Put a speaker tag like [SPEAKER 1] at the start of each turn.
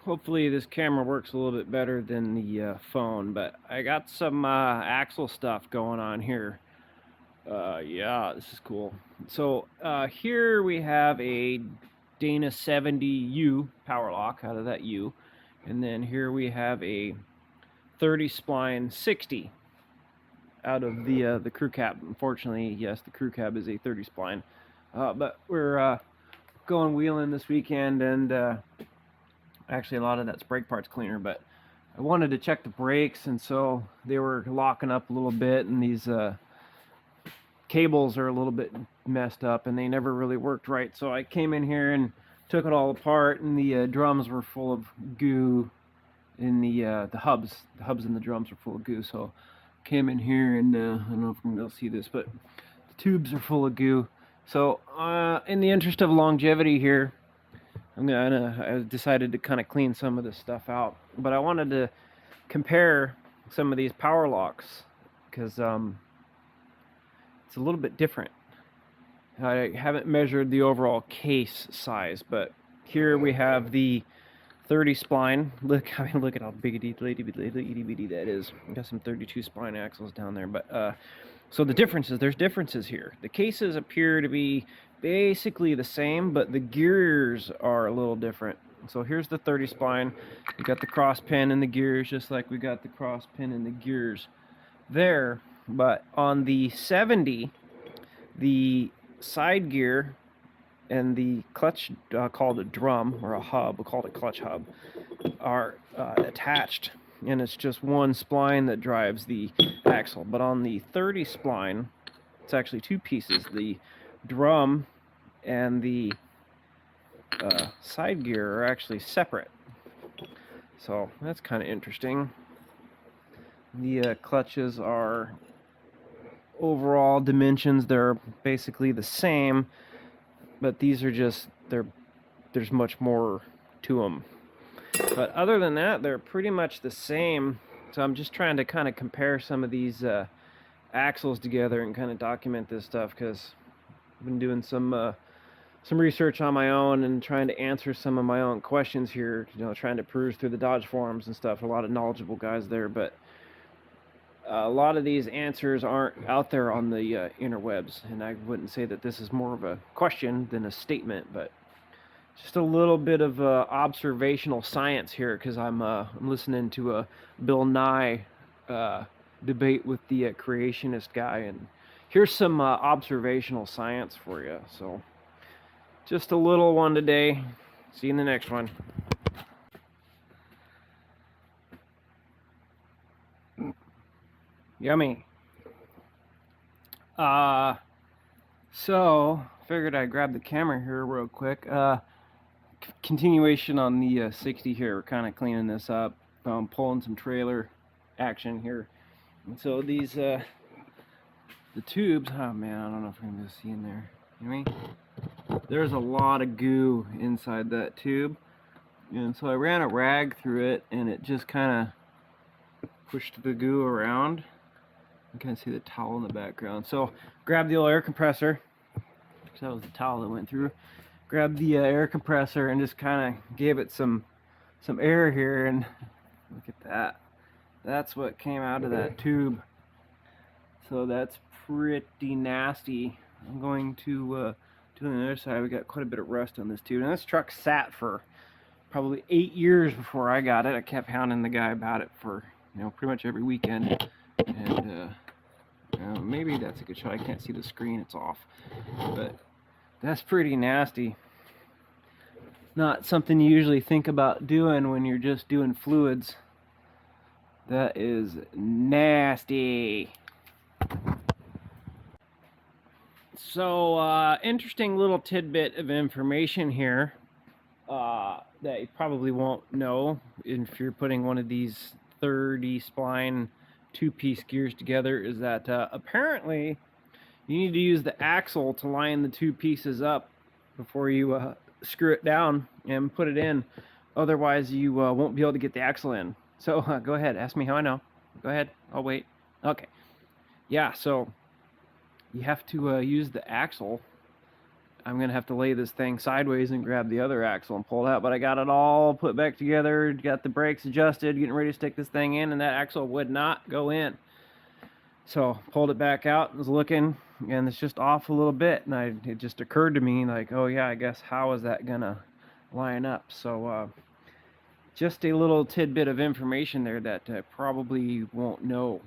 [SPEAKER 1] Hopefully this camera works a little bit better than the phone, but I got some axle stuff going on here. Yeah, this is cool. So here we have a Dana 70U power lock out of that U, and then here we have a 30 spline 60 out of the crew cab. Unfortunately, yes, the crew cab is a 30 spline, but we're going wheeling this weekend, and actually a lot of that's brake parts cleaner, but I wanted to check the brakes, and so they were locking up a little bit, and these cables are a little bit messed up and they never really worked right. So I came in here and took it all apart, and the drums were full of goo in the hubs. The hubs and the drums are full of goo. So came in here and I don't know if I'm gonna see this, but the tubes are full of goo. So in the interest of longevity here, I decided to kind of clean some of this stuff out, but I wanted to compare some of these power locks because it's a little bit different. I haven't measured the overall case size, but here we have the 30 spline. Look at how big itty bitty that is. We got some 32 spline axles down there, but so the differences, there's differences here. The cases appear to be basically the same, but the gears are a little different. So here's the 30 spline. We got the cross pin in the gears, just like we got the cross pin in the gears there. But on the 70, the side gear and the clutch, called a drum or a hub, we call it a clutch hub, are attached, and it's just one spline that drives the axle. But on the 30 spline, it's actually two pieces. The drum and the side gear are actually separate. So that's kind of interesting. The clutches are overall dimensions, they're basically the same, but these are just, there's much more to them. But other than that, they're pretty much the same. So I'm just trying to kind of compare some of these axles together and kind of document this stuff, because I've been doing some research on my own and trying to answer some of my own questions here, trying to peruse through the Dodge forums and stuff. A lot of knowledgeable guys there, but a lot of these answers aren't out there on the interwebs, and I wouldn't say that this is more of a question than a statement, but just a little bit of observational science here, because I'm listening to a Bill Nye debate with the creationist guy, and here's some observational science for you. So just a little one today. See you in the next one. Yummy. So figured I'd grab the camera here real quick. Continuation on the 60 here. We're kind of cleaning this up, pulling some trailer action here. And so these the tubes, oh man, I don't know if I'm gonna see in there. You know what I mean? There's a lot of goo inside that tube, and so I ran a rag through it, and it just kind of pushed the goo around. You can see the towel in the background. So grab the old air compressor, because that was the towel that went through. Grab the air compressor and just kind of gave it some air here, and look at that. That's what came out of that tube. So that's pretty nasty. I'm going to do on the other side. We got quite a bit of rust on this tube, and this truck sat for probably 8 years before I got it. I kept hounding the guy about it for pretty much every weekend, and maybe that's a good shot. I can't see the screen, it's off, but that's pretty nasty. Not something you usually think about doing when you're just doing fluids. That is nasty. So interesting little tidbit of information here that you probably won't know if you're putting one of these 30 spline two-piece gears together, is that apparently you need to use the axle to line the two pieces up before you screw it down and put it in. Otherwise you won't be able to get the axle in. So go ahead, ask me how I know. Go ahead, I'll wait. Okay, yeah, so you have to use the axle I'm gonna have to lay this thing sideways and grab the other axle and pull it out. But I got it all put back together, got the brakes adjusted, getting ready to stick this thing in, and that axle would not go in. So pulled it back out and was looking, and it's just off a little bit, and it just occurred to me like, oh yeah, I guess how is that gonna line up? So just a little tidbit of information there that I probably won't know